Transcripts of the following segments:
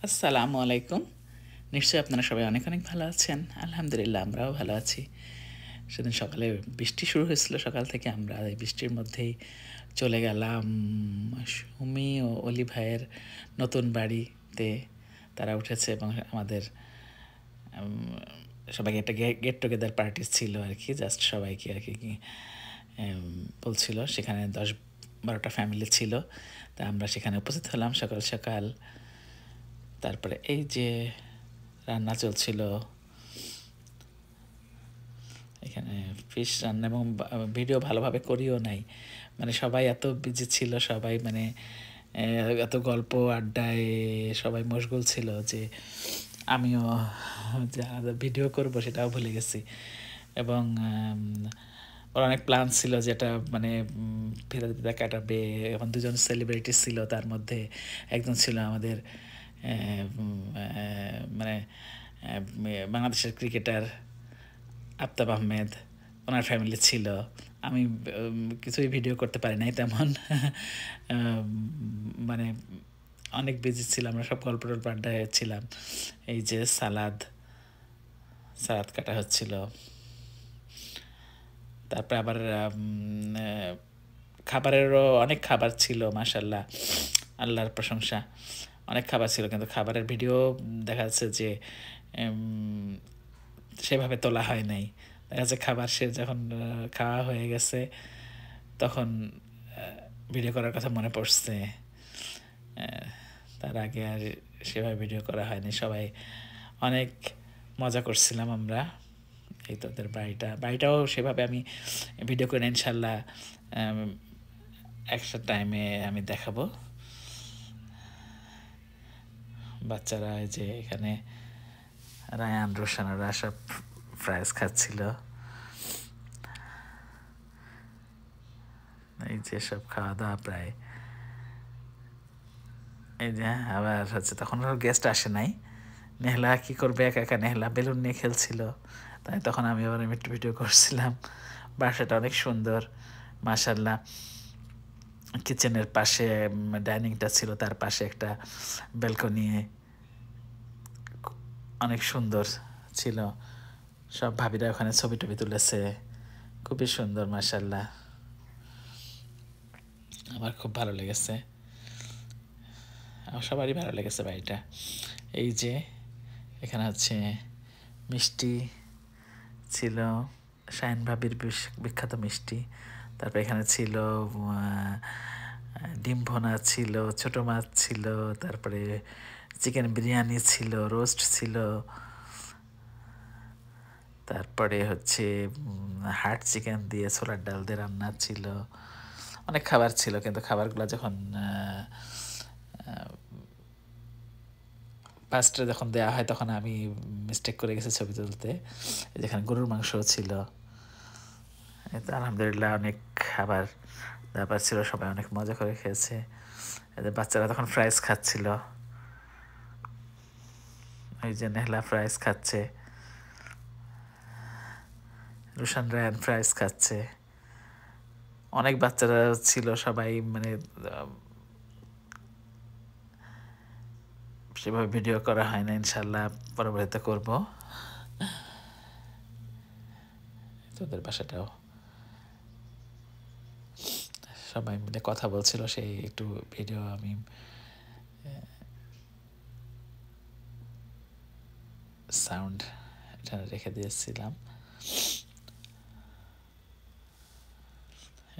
আসসালামু আলাইকুম। নিশ্চয়ই আপনারা সবাই অনেক অনেক ভালো আছেন। আলহামদুলিল্লাহ আমরাও ভালো আছি। সেদিন সকালে বৃষ্টি শুরু হয়েছিল সকাল থেকে আমরা এই বৃষ্টির মধ্যেই চলে গেলাম সুমি ও অলি ভাইয়ের নতুন বাড়িতে। তারা উঠেছে এবং আমাদের সবাইকে একটা গেট টুগেদার পার্টি ছিল আর কি, জাস্ট সবাইকে আর কি বলছিল। সেখানে 10-12টা ফ্যামিলি ছিল। তা আমরা সেখানে উপস্থিত হলাম সকাল সকাল। তারপরে এই যে রান্না চলছিল এখানে, ফিশ রান্না, এবং ভিডিও ভালোভাবে করিও নাই, মানে সবাই এত বিজি ছিল, সবাই মানে এত গল্প আড্ডায় সবাই মশগুল ছিল যে আমিও যা ভিডিও করব সেটাও ভুলে গেছি। এবং ওর অনেক প্ল্যান ছিল যেটা মানে ফেরত দিদা কাটাবে। এখন দুজন সেলিব্রিটি ছিল, তার মধ্যে একজন ছিল আমাদের মানে বাংলাদেশের ক্রিকেটার আফতাব আহমেদ, ওনার ফ্যামিলি ছিল। আমি কিছুই ভিডিও করতে পারি নাই তেমন। মানে অনেক বিজি ছিলাম, আমরা সব গল্প টল্প আড্ডায় ছিলাম। এই যে সালাদ কাটা হচ্ছিল। তারপরে আবার খাবারেরও অনেক খাবার ছিল, মাশাল্লাহ, আল্লাহর প্রশংসা। অনেক খাবার ছিল, কিন্তু খাবারের ভিডিও দেখা যাচ্ছে যে সেভাবে তোলা হয় নাই। দেখা যাচ্ছে খাবার সে যখন খাওয়া হয়ে গেছে তখন ভিডিও করার কথা মনে পড়ছে। তার আগে আর সেভাবে ভিডিও করা হয়নি। সবাই অনেক মজা করছিলাম আমরা। এই তো ওদের বাড়িটাও সেভাবে আমি ভিডিও করে ইনশাল্লাহ একটা টাইমে আমি দেখাবো। বাচ্চারা এই যে এখানে রায়ান রোশন ওরা সব ফ্রাইজ খাচ্ছিল। এই যে সব খাওয়া দাওয়া প্রায়, এই যে আবার হচ্ছে তখন গেস্ট আসে নাই। নেহলা কী করবে একা একা, নেহলা বেলুন নিয়ে খেলছিল, তাই তখন আমি আবার একটু ভিডিও করছিলাম। বাসাটা অনেক সুন্দর মাশাল্লাহ। কিচেনের পাশে ডাইনিংটা ছিল, তার পাশে একটা ব্যালকনি, অনেক সুন্দর ছিল। সব ভাবিরা ওখানে ছবি টবি তুলেছে, খুবই সুন্দর মাশাল্লাহ। আমার খুব ভালো লেগেছে, আমার সবারই ভালো লেগেছে বাড়িটা। এই যে এখানে হচ্ছে মিষ্টি ছিল, শাহিন ভাবির বিখ্যাত মিষ্টি। তারপর এখানে ছিল ডিম ভোনা ছিল, ছোটো মাছ ছিল, তারপরে চিকেন বিরিয়ানি ছিল, রোস্ট ছিল, তারপরে হচ্ছে হার্ট চিকেন দিয়ে ছোলার ডাল দিয়ে রান্না ছিল। অনেক খাবার ছিল, কিন্তু খাবারগুলো যখন ফার্স্টে যখন দেওয়া হয় তখন আমি মিস্টেক করে গেছি ছবি তুলতে। যেখানে গরুর মাংসও ছিল। তো আলহামদুলিল্লাহ অনেক খাবার দাবার ছিল, সবাই অনেক মজা করে খেয়েছে। এদের বাচ্চারা তখন ফ্রাইজ খাচ্ছিল, ওই যে নেহলা ফ্রাইজ খাচ্ছে, রুশান রায়ান ফ্রাইজ খাচ্ছে। অনেক বাচ্চারা ছিল, সবাই মানে সেভাবে ভিডিও করা হয় না, ইনশাল্লাহ পরবর্তীতে করব। তোদের বাসাটাও সবাই মিলে কথা বলছিল, সেই একটু ভিডিও আমি সাউন্ড এখানে রেখে দিয়েছিলাম।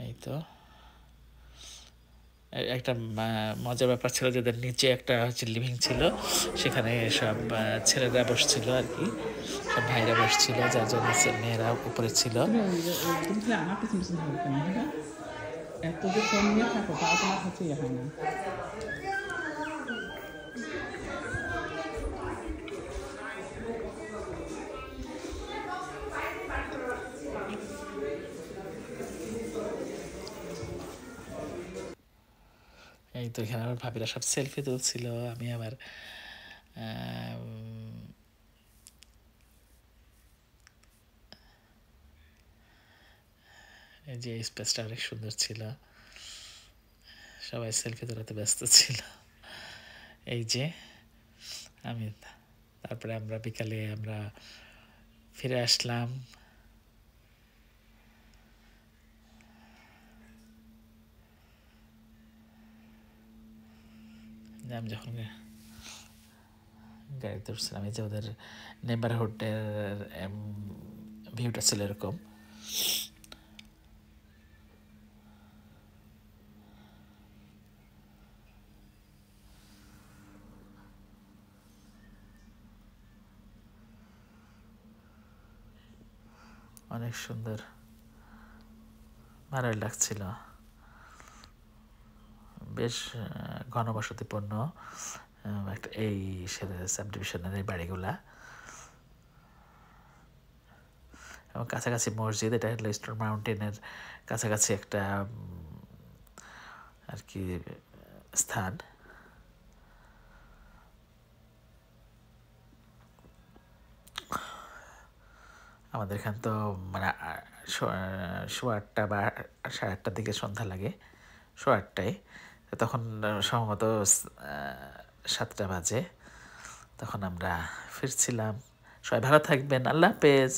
এই তো একটা মজার ব্যাপার ছিল, যাদের নিচে একটা হচ্ছে লিভিং ছিল, সেখানে সব ছেলেরা বসছিল আর কি, সব ভাইরা বসছিল, যার জন্য মেয়েরা উপরে ছিল। এই তো এখানে আমার ভাবিরা সব সেলফি তুলছিল, আমি আবার এই যে স্পেসটা অনেক সুন্দর ছিল, সবাই সেলফি তোলাতে ব্যস্ত ছিল। এই যে আমি তারপরে আমরা বিকালে আমরা ফিরে আসলাম। আমি যখন গাড়িতে উঠছিলাম, এই যে ওদের নেবারহুডের ভিউটা ছিল এরকম। অনেক সুন্দর, ভালোই লাগছিল। বেশ ঘনবসতিপূর্ণ একটা এই সাবডিভিশনের এই বাড়িগুলা, এবং কাছাকাছি মসজিদ। এটা হলো স্টোন মাউন্টেনের কাছাকাছি একটা আর কি স্থান। আমাদের এখান তো মানে 8:15 বা 8:30টার দিকে সন্ধ্যা লাগে, 8:30টায়। তখন সম্ভবত 7টা বাজে। তখন আমরা ফিরছিলাম। সবাই ভালো থাকবেন, আল্লাহ হাফেজ।